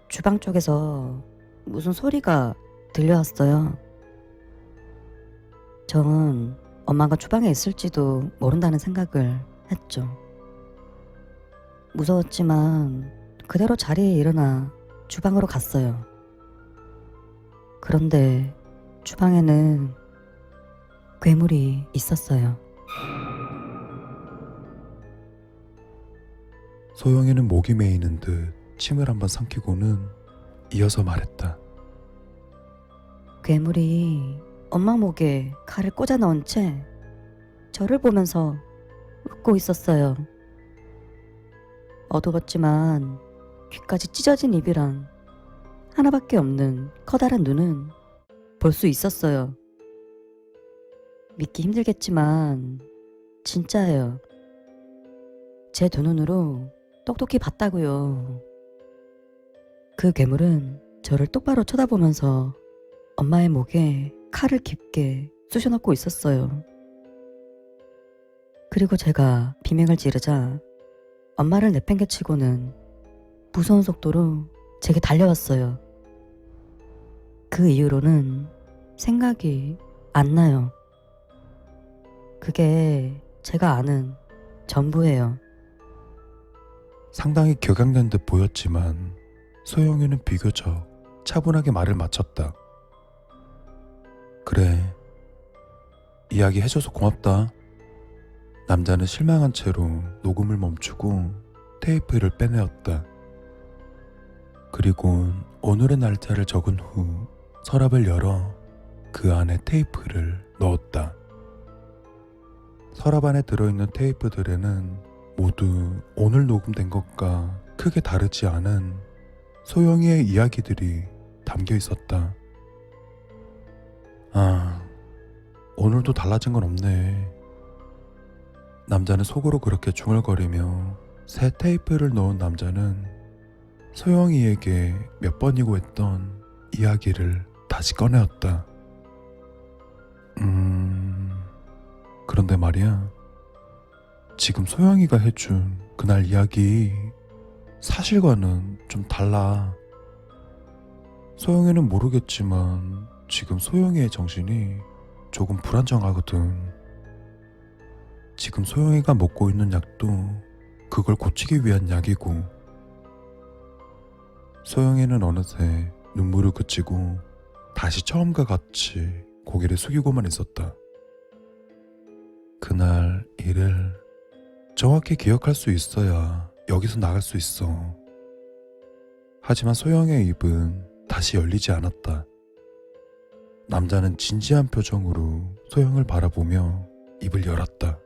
주방 쪽에서 무슨 소리가 들려왔어요. 전 엄마가 주방에 있을지도 모른다는 생각을 했죠. 무서웠지만 그대로 자리에 일어나 주방으로 갔어요. 그런데 주방에는 괴물이 있었어요. 소영이는 목이 메이는 듯 침을 한번 삼키고는 이어서 말했다. 괴물이 엄마 목에 칼을 꽂아 넣은 채 저를 보면서 웃고 있었어요. 어두웠지만 귀까지 찢어진 입이랑 하나밖에 없는 커다란 눈은 볼 수 있었어요. 믿기 힘들겠지만 진짜예요. 제 두 눈으로 똑똑히 봤다고요. 그 괴물은 저를 똑바로 쳐다보면서 엄마의 목에 칼을 깊게 쑤셔넣고 있었어요. 그리고 제가 비명을 지르자 엄마를 내팽개치고는 무서운 속도로 제게 달려왔어요. 그 이후로는 생각이 안 나요. 그게 제가 아는 전부예요. 상당히 격양된 듯 보였지만 소영이는 비교적 차분하게 말을 마쳤다. 그래, 이야기 해줘서 고맙다. 남자는 실망한 채로 녹음을 멈추고 테이프를 빼내었다. 그리고 오늘의 날짜를 적은 후 서랍을 열어 그 안에 테이프를 넣었다. 서랍 안에 들어있는 테이프들에는 모두 오늘 녹음된 것과 크게 다르지 않은 소영이의 이야기들이 담겨 있었다. 아, 오늘도 달라진 건 없네. 남자는 속으로 그렇게 중얼거리며 새 테이프를 넣은 남자는 소영이에게 몇 번이고 했던 이야기를 다시 꺼내었다. 그런데 말이야, 지금 소영이가 해준 그날 이야기 사실과는 좀 달라. 소영이는 모르겠지만 지금 소영이의 정신이 조금 불안정하거든. 지금 소영이가 먹고 있는 약도 그걸 고치기 위한 약이고, 소영이는 어느새 눈물을 그치고 다시 처음과 같이 고개를 숙이고만 있었다. 그날 일을 정확히 기억할 수 있어야 여기서 나갈 수 있어. 하지만 소영의 입은 다시 열리지 않았다. 남자는 진지한 표정으로 소영을 바라보며 입을 열었다.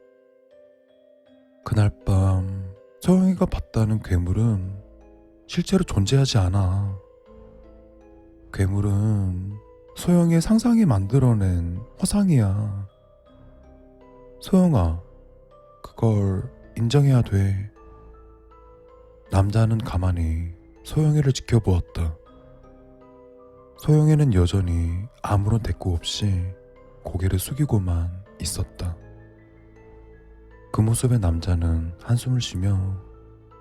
그날 밤 소영이가 봤다는 괴물은 실제로 존재하지 않아. 괴물은 소영이의 상상이 만들어낸 허상이야. 소영아, 그걸 인정해야 돼. 남자는 가만히 소영이를 지켜보았다. 소영이는 여전히 아무런 대꾸 없이 고개를 숙이고만 있었다. 그 모습에 남자는 한숨을 쉬며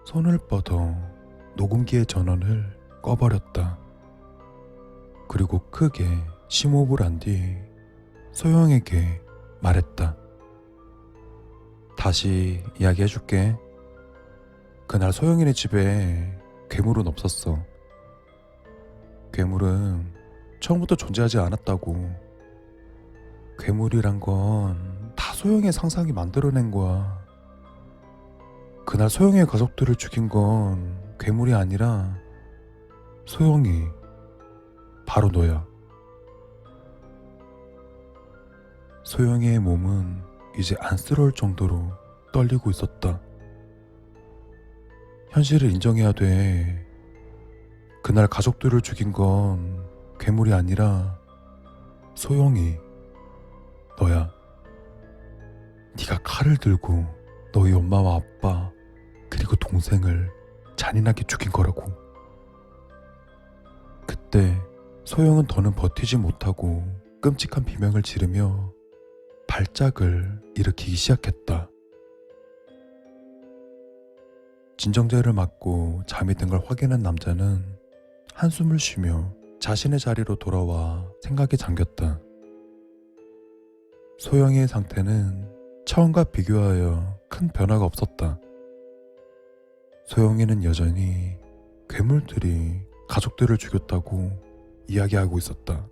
손을 뻗어 녹음기의 전원을 꺼버렸다. 그리고 크게 심호흡을 한 뒤 소영에게 말했다. 다시 이야기해줄게. 그날 소영이네 집에 괴물은 없었어. 괴물은 처음부터 존재하지 않았다고. 괴물이란 건 다 소영이의 상상이 만들어낸 거야. 그날 소영이의 가족들을 죽인 건 괴물이 아니라 소영이, 바로 너야. 소영이의 몸은 이제 안쓰러울 정도로 떨리고 있었다. 현실을 인정해야 돼. 그날 가족들을 죽인 건 괴물이 아니라 소영이, 너야. 네가 칼을 들고 너희 엄마와 아빠 그리고 동생을 잔인하게 죽인 거라고. 그때 소영은 더는 버티지 못하고 끔찍한 비명을 지르며 발작을 일으키기 시작했다. 진정제를 맞고 잠이 든 걸 확인한 남자는 한숨을 쉬며 자신의 자리로 돌아와 생각에 잠겼다. 소영이의 상태는 처음과 비교하여 큰 변화가 없었다. 소영이는 여전히 괴물들이 가족들을 죽였다고 이야기하고 있었다.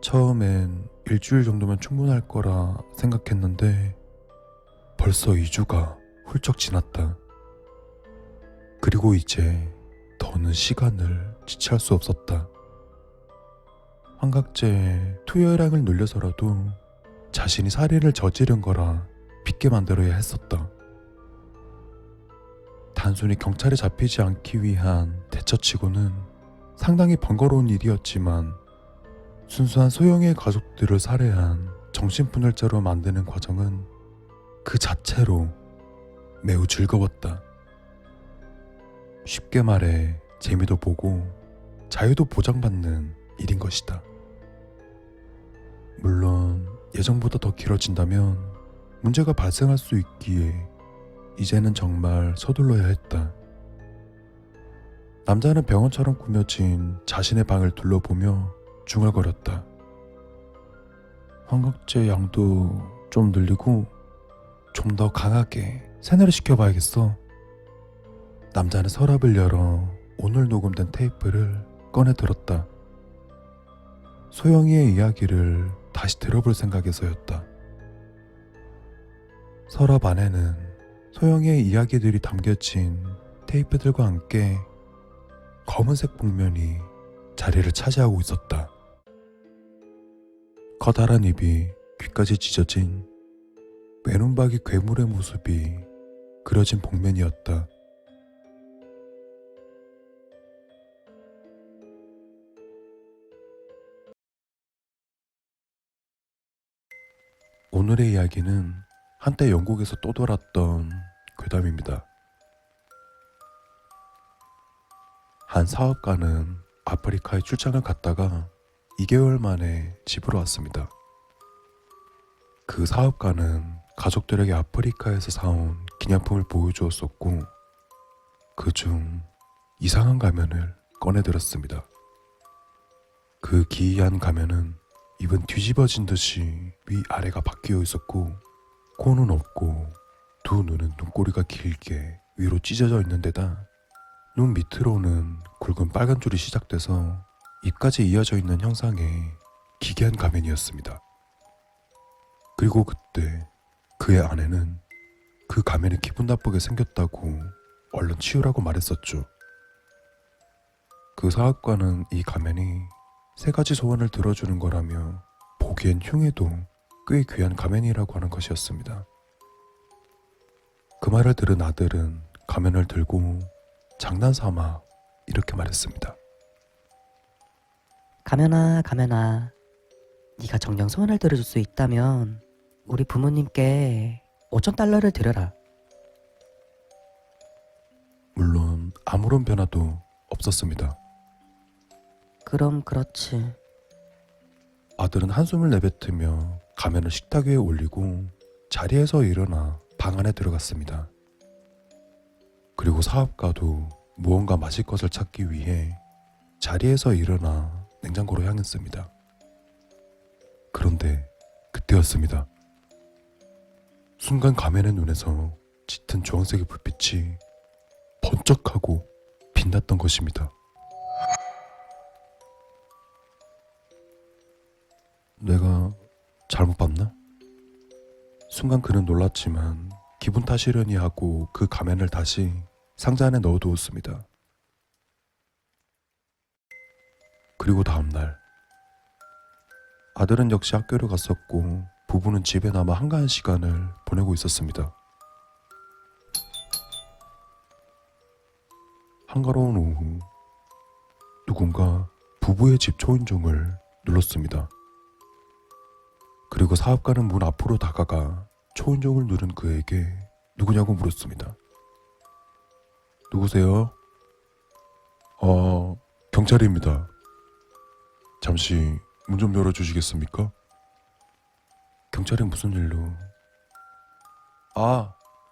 처음엔 일주일 정도면 충분할 거라 생각했는데 벌써 2주가 훌쩍 지났다. 그리고 이제 더는 시간을 지체할 수 없었다. 환각제 투여량을 늘려서라도 자신이 살인을 저지른 거라 믿게 만들어야 했었다. 단순히 경찰에 잡히지 않기 위한 대처치고는 상당히 번거로운 일이었지만 순수한 소영이의 가족들을 살해한 정신분열자로 만드는 과정은 그 자체로 매우 즐거웠다. 쉽게 말해 재미도 보고 자유도 보장받는 일인 것이다. 물론 예전보다 더 길어진다면 문제가 발생할 수 있기에 이제는 정말 서둘러야 했다. 남자는 병원처럼 꾸며진 자신의 방을 둘러보며 중얼거렸다. 환각제 양도 좀 늘리고 좀 더 강하게 세뇌를 시켜봐야겠어. 남자는 서랍을 열어 오늘 녹음된 테이프를 꺼내 들었다. 소영이의 이야기를 다시 들어볼 생각에서였다. 서랍 안에는 소영이의 이야기들이 담겨진 테이프들과 함께 검은색 복면이 자리를 차지하고 있었다. 커다란 입이 귀까지 찢어진 외눈박이 괴물의 모습이 그려진 복면이었다. 오늘의 이야기는 한때 영국에서 떠돌았던 괴담입니다. 한 사업가는 아프리카에 출장을 갔다가 2개월 만에 집으로 왔습니다. 그 사업가는 가족들에게 아프리카에서 사온 기념품을 보여주었었고 그중 이상한 가면을 꺼내들었습니다. 그 기이한 가면은 입은 뒤집어진 듯이 위아래가 바뀌어 있었고 코는 없고 두 눈은 눈꼬리가 길게 위로 찢어져 있는 데다 눈 밑으로는 굵은 빨간 줄이 시작돼서 입까지 이어져 있는 형상의 기괴한 가면이었습니다. 그리고 그때 그의 아내는 그 가면이 기분 나쁘게 생겼다고 얼른 치우라고 말했었죠. 그 사업가는 이 가면이 3가지 소원을 들어주는 거라며 보기엔 흉해도 꽤 귀한 가면이라고 하는 것이었습니다. 그 말을 들은 아들은 가면을 들고 장난삼아 이렇게 말했습니다. 가면아, 가면아. 네가 정녕 소원을 들어줄 수 있다면 우리 부모님께 5,000달러를 드려라. 물론 아무런 변화도 없었습니다. 그럼 그렇지. 아들은 한숨을 내뱉으며 가면을 식탁 위에 올리고 자리에서 일어나 방 안에 들어갔습니다. 그리고 사업가도 무언가 마실 것을 찾기 위해 자리에서 일어나 냉장고로 향했습니다. 그런데 그때였습니다. 순간 가면의 눈에서 짙은 주황색의 불빛이 번쩍하고 빛났던 것입니다. 내가 잘못 봤나? 순간 그는 놀랐지만 기분 탓이려니 하고 그 가면을 다시 상자 안에 넣어두었습니다. 그리고 다음날 아들은 역시 학교를 갔었고 부부는 집에 남아 한가한 시간을 보내고 있었습니다. 한가로운 오후 누군가 부부의 집 초인종을 눌렀습니다. 그리고 사업가는 문 앞으로 다가가 초인종을 누른 그에게 누구냐고 물었습니다. 누구세요? 경찰입니다. 잠시 문 좀 열어주시겠습니까? 경찰이 무슨 일로?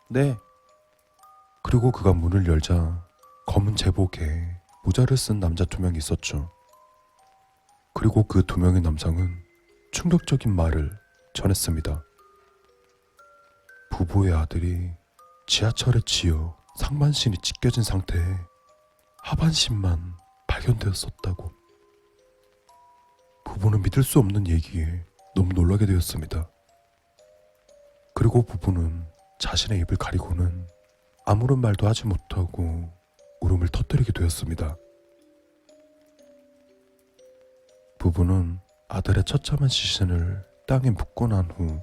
네. 그리고 그가 문을 열자 검은 제복에 모자를 쓴 남자 2명이 있었죠. 그리고 그 2명의 남성은 충격적인 말을 전했습니다. 부부의 아들이 지하철에 치여 상반신이 찢겨진 상태에 하반신만 발견되었었다고. 부부는 믿을 수 없는 얘기에 너무 놀라게 되었습니다. 그리고 부부는 자신의 입을 가리고는 아무런 말도 하지 못하고 울음을 터뜨리게 되었습니다. 부부는 아들의 처참한 시신을 땅에 묻고 난 후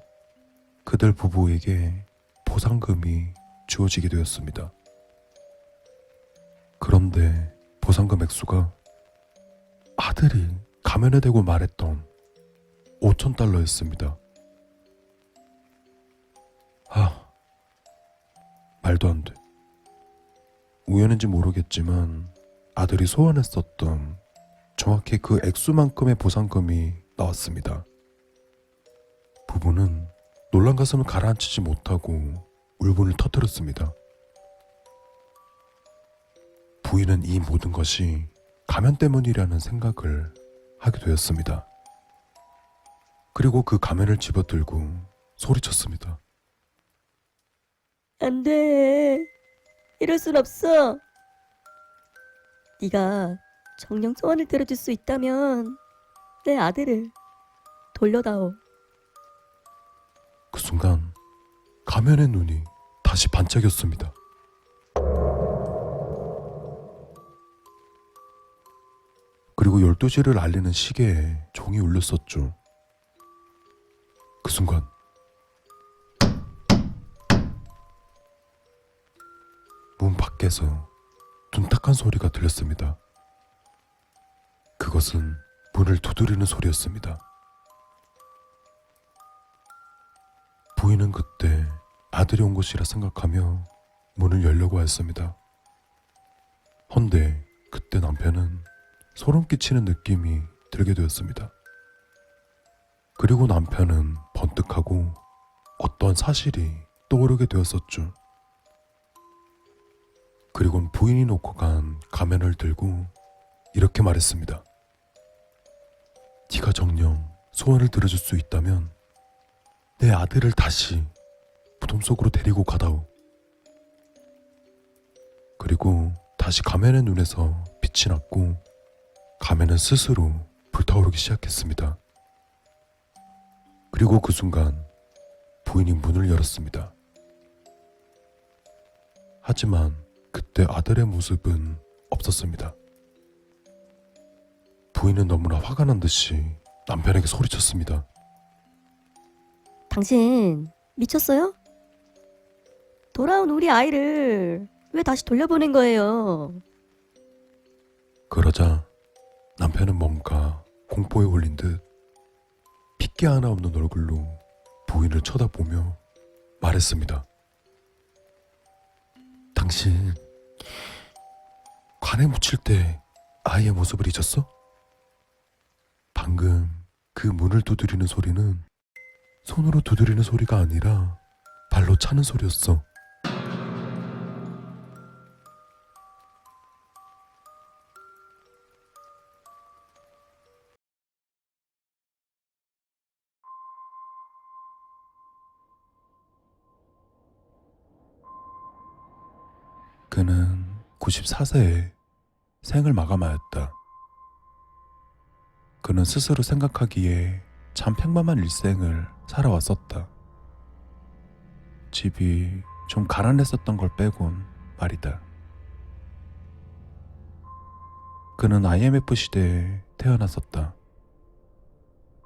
그들 부부에게 보상금이 주어지게 되었습니다. 그런데 보상금 액수가 아들이 가면에 대고 말했던 $5,000였습니다. 말도 안 돼. 우연인지 모르겠지만 아들이 소원했었던 정확히 그 액수만큼의 보상금이 나왔습니다. 부부는 놀란 가슴을 가라앉히지 못하고 울분을 터뜨렸습니다. 부인은 이 모든 것이 가면 때문이라는 생각을 하게 되었습니다. 그리고 그 가면을 집어들고 소리쳤습니다. 안 돼. 이럴 순 없어. 네가 정녕 소원을 들어줄 수 있다면 내 아들을 돌려다오. 그 순간 가면의 눈이 다시 반짝였습니다. 그리고 12시를 알리는 시계에 종이 울렸었죠. 그 순간 문 밖에서 둔탁한 소리가 들렸습니다. 그것은 문을 두드리는 소리였습니다. 부인은 그때 아들이 온 것이라 생각하며 문을 열려고 하였습니다. 헌데 그때 남편은 소름 끼치는 느낌이 들게 되었습니다. 그리고 남편은 번뜩하고 어떠한 사실이 떠오르게 되었었죠. 그리고는 부인이 놓고 간 가면을 들고 이렇게 말했습니다. 네가 정녕 소원을 들어줄 수 있다면 내 아들을 다시 무덤 속으로 데리고 가다오. 그리고 다시 가면의 눈에서 빛이 났고 가면은 스스로 불타오르기 시작했습니다. 그리고 그 순간 부인이 문을 열었습니다. 하지만 그때 아들의 모습은 없었습니다. 부인은 너무나 화가 난 듯이 남편에게 소리쳤습니다. 당신 미쳤어요? 돌아온 우리 아이를 왜 다시 돌려보낸 거예요? 그러자 남편은 뭔가 공포에 홀린 듯 핏기 하나 없는 얼굴로 부인을 쳐다보며 말했습니다. 당신 관에 묻힐 때 아이의 모습을 잊었어? 방금 그 문을 두드리는 소리는 손으로 두드리는 소리가 아니라 발로 차는 소리였어. 그는 94세에 생을 마감하였다. 그는 스스로 생각하기에 참 평범한 일생을 살아왔었다. 집이 좀 가난했었던 걸 빼곤 말이다. 그는 IMF 시대에 태어났었다.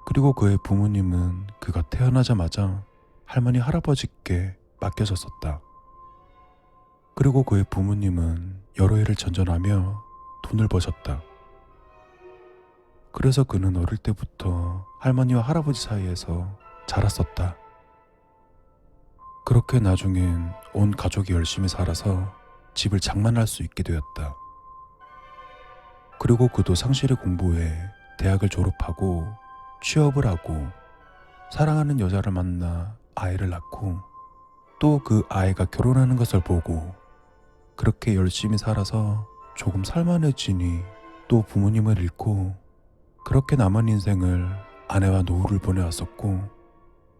그리고 그의 부모님은 그가 태어나자마자 할머니 할아버지께 맡겨졌었다. 그리고 그의 부모님은 여러 일을 전전하며 돈을 버셨다. 그래서 그는 어릴 때부터 할머니와 할아버지 사이에서 자랐었다. 그렇게 나중엔 온 가족이 열심히 살아서 집을 장만할 수 있게 되었다. 그리고 그도 상실의 공부에 대학을 졸업하고 취업을 하고 사랑하는 여자를 만나 아이를 낳고 또 그 아이가 결혼하는 것을 보고 그렇게 열심히 살아서 조금 살만해지니 또 부모님을 잃고 그렇게 남은 인생을 아내와 노후를 보내왔었고,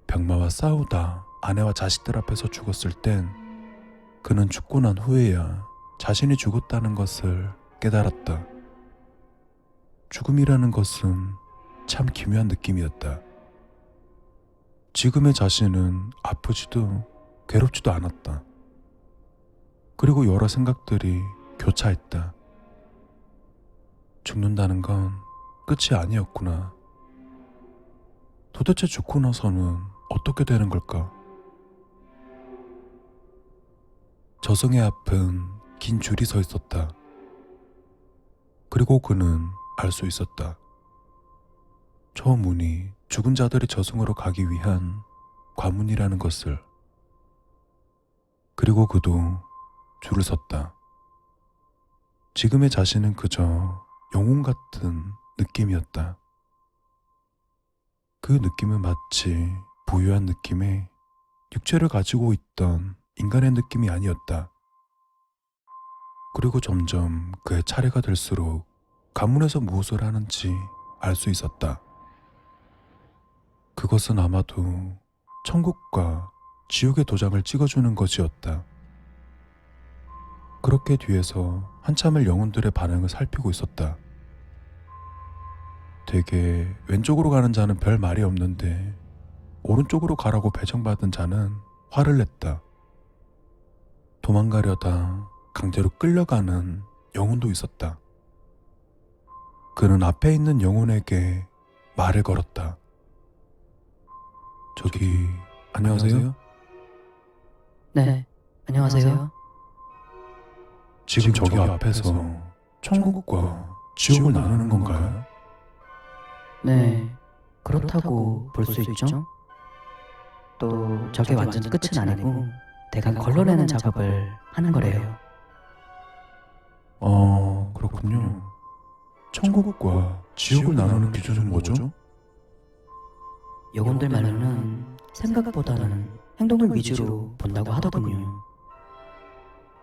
병마와 싸우다 아내와 자식들 앞에서 죽었을 땐 그는 죽고 난 후에야 자신이 죽었다는 것을 깨달았다. 죽음이라는 것은 참 기묘한 느낌이었다. 지금의 자신은 아프지도 괴롭지도 않았다. 그리고 여러 생각들이 교차했다. 죽는다는 건 끝이 아니었구나. 도대체 죽고 나서는 어떻게 되는 걸까? 저승의 앞은 긴 줄이 서 있었다. 그리고 그는 알 수 있었다. 저 문이 죽은 자들이 저승으로 가기 위한 관문이라는 것을. 그리고 그도 줄을 섰다. 지금의 자신은 그저 영혼 같은 느낌이었다. 그 느낌은 마치 부유한 느낌의 육체를 가지고 있던 인간의 느낌이 아니었다. 그리고 점점 그의 차례가 될수록 관문에서 무엇을 하는지 알 수 있었다. 그것은 아마도 천국과 지옥의 도장을 찍어주는 것이었다. 그렇게 뒤에서 한참을 영혼들의 반응을 살피고 있었다. 되게 왼쪽으로 가는 자는 별 말이 없는데 오른쪽으로 가라고 배정받은 자는 화를 냈다. 도망가려다 강제로 끌려가는 영혼도 있었다. 그는 앞에 있는 영혼에게 말을 걸었다. 저기, 안녕하세요? 네, 안녕하세요. 지금 저기 앞에서 천국과 지옥을 나누는 건가요? 네, 그렇다고 볼 수 있죠. 또 저게 완전 끝은 아니고 대강 걸러내는 작업을 하는 거래요. 그렇군요. 천국과 지옥을 나누는 기준은 뭐죠? 영혼들 말로는 생각보다는 행동을 위주로 본다고 하더군요.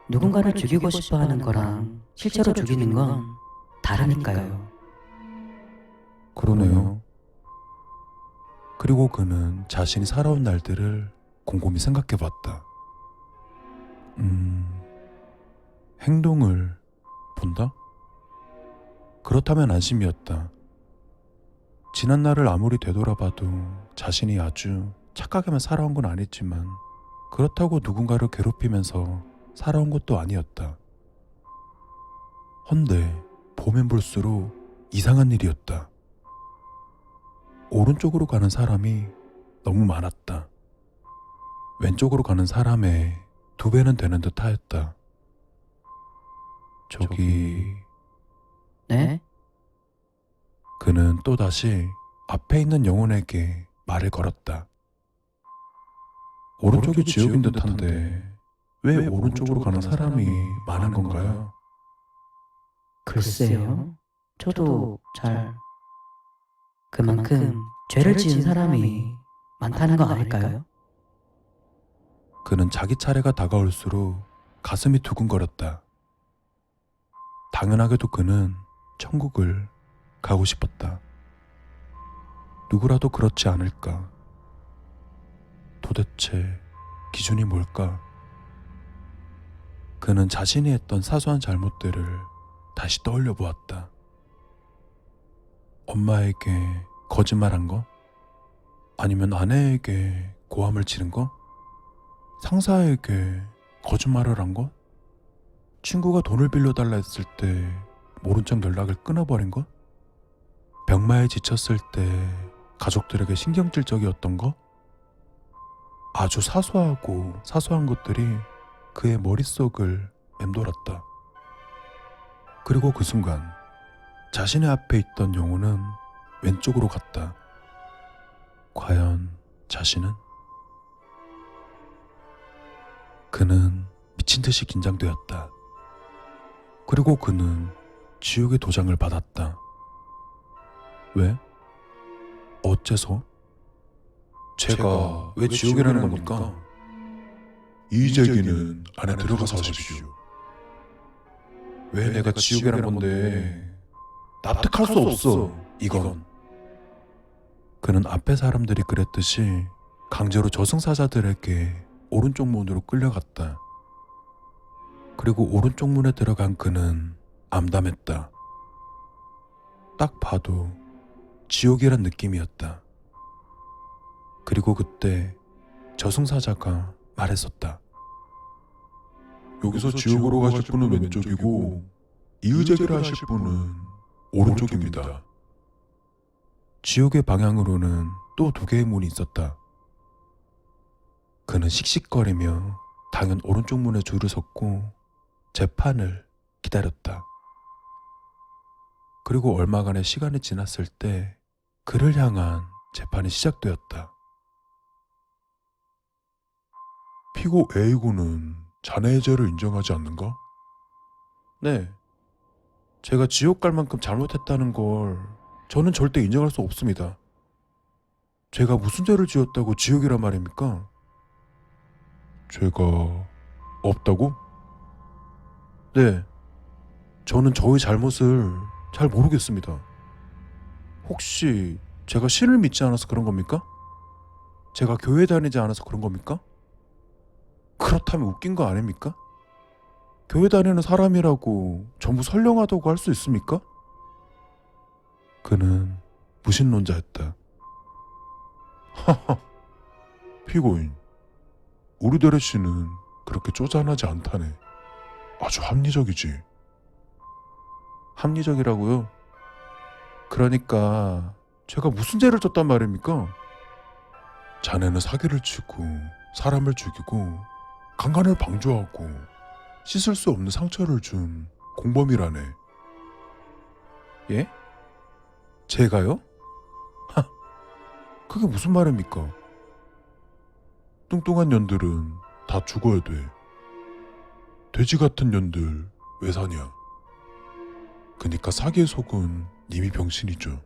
누군가를 죽이고 싶어 하는 거랑 실제로 죽이는 건 다르니까요. 그러네요. 그리고 그는 자신이 살아온 날들을 곰곰이 생각해 봤다. 행동을 본다? 그렇다면 안심이었다. 지난 날을 아무리 되돌아봐도 자신이 아주 착하게만 살아온 건 아니지만 그렇다고 누군가를 괴롭히면서 살아온 것도 아니었다. 헌데 보면 볼수록 이상한 일이었다. 오른쪽으로 가는 사람이 너무 많았다. 왼쪽으로 가는 사람의 2배는 되는 듯 하였다. 저기... 네? 그는 또다시 앞에 있는 영혼에게 말을 걸었다. 오른쪽이 지옥인 듯한데 왜 오른쪽으로 가는 사람이 많은 건가요? 글쎄요. 저도 잘... 그만큼 죄를 지은 사람이 많다는 거 아닐까요? 그는 자기 차례가 다가올수록 가슴이 두근거렸다. 당연하게도 그는 천국을 가고 싶었다. 누구라도 그렇지 않을까? 도대체 기준이 뭘까? 그는 자신이 했던 사소한 잘못들을 다시 떠올려 보았다. 엄마에게 거짓말한 거? 아니면 아내에게 고함을 지른 거? 상사에게 거짓말을 한 거? 친구가 돈을 빌려달라 했을 때 모른 척 연락을 끊어버린 거? 병마에 지쳤을 때 가족들에게 신경질적이었던 거? 아주 사소하고 사소한 것들이 그의 머릿속을 맴돌았다. 그리고 그 순간 자신의 앞에 있던 영혼은 왼쪽으로 갔다. 과연 자신은? 그는 미친 듯이 긴장되었다. 그리고 그는 지옥의 도장을 받았다. 왜? 어째서? 제가 왜 지옥이라는 겁니까? 이재기는 안에 들어가서 하십시오. 왜 내가 지옥이란 건데 납득할 수 없어 이건. 그는 앞에 사람들이 그랬듯이 강제로 저승사자들에게 오른쪽 문으로 끌려갔다. 그리고 오른쪽 문에 들어간 그는 암담했다. 딱 봐도 지옥이란 느낌이었다. 그리고 그때 저승사자가 말했었다. 여기서 지옥으로 가실 분은 왼쪽이고 이의제기를 하실 분은 오른쪽입니다. 지옥의 방향으로는 또 2개의 문이 있었다. 그는 씩씩거리며 당연 오른쪽 문에 줄을 섰고 재판을 기다렸다. 그리고 얼마간의 시간이 지났을 때 그를 향한 재판이 시작되었다. 피고 A군은 자네의 죄를 인정하지 않는가? 네, 제가 지옥 갈 만큼 잘못했다는 걸 저는 절대 인정할 수 없습니다. 제가 무슨 죄를 지었다고 지옥이란 말입니까? 죄가 없다고? 네, 저는 저의 잘못을 잘 모르겠습니다. 혹시 제가 신을 믿지 않아서 그런 겁니까? 제가 교회 다니지 않아서 그런 겁니까? 그렇다면 웃긴 거 아닙니까? 교회 다니는 사람이라고 전부 선량하다고 할 수 있습니까? 그는 무신론자였다. 피고인, 우리 대래 씨는 그렇게 쪼잔하지 않다네. 아주 합리적이지. 합리적이라고요? 그러니까 제가 무슨 죄를 졌단 말입니까? 자네는 사기를 치고 사람을 죽이고 강간을 방조하고 씻을 수 없는 상처를 준 공범이라네. 예? 제가요? 하, 그게 무슨 말입니까? 뚱뚱한 년들은 다 죽어야 돼. 돼지 같은 년들 왜 사냐? 그니까 사기의 속은 님이 병신이죠.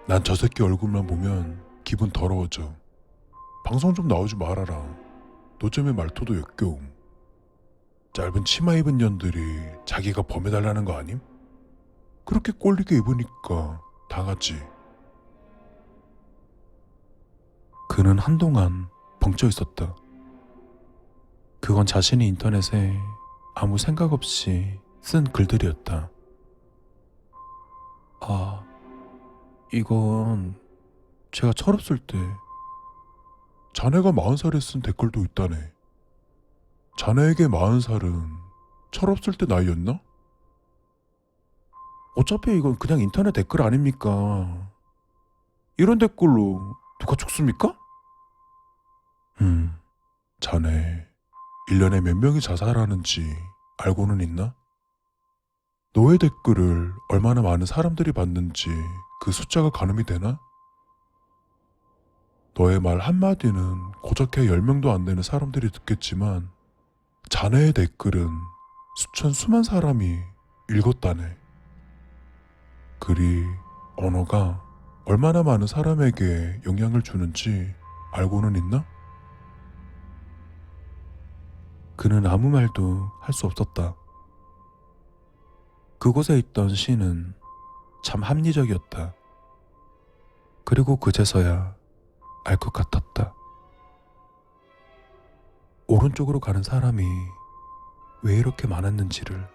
난 저 새끼 얼굴만 보면 기분 더러워져. 방송 좀 나오지 말아라. 노잼의 말투도 역겨움. 짧은 치마 입은 년들이 자기가 범해달라는 거 아님? 그렇게 꼴리게 입으니까 당하지. 그는 한동안 벙쪄 있었다. 그건 자신이 인터넷에 아무 생각 없이 쓴 글들이었다. 아, 이건 제가 철없을 때 자네가 40살에 쓴 댓글도 있다네. 자네에게 40살은 철없을 때 나이였나? 어차피 이건 그냥 인터넷 댓글 아닙니까? 이런 댓글로 누가 죽습니까? 자네 1년에 몇 명이 자살하는지 알고는 있나? 너의 댓글을 얼마나 많은 사람들이 봤는지 그 숫자가 가늠이 되나? 너의 말 한마디는 고작해 10명도 안 되는 사람들이 듣겠지만 자네의 댓글은 수천 수만 사람이 읽었다네. 글이, 언어가 얼마나 많은 사람에게 영향을 주는지 알고는 있나? 그는 아무 말도 할 수 없었다. 그곳에 있던 시는 참 합리적이었다. 그리고 그제서야 알 것 같았다. 오른쪽으로 가는 사람이 왜 이렇게 많았는지를.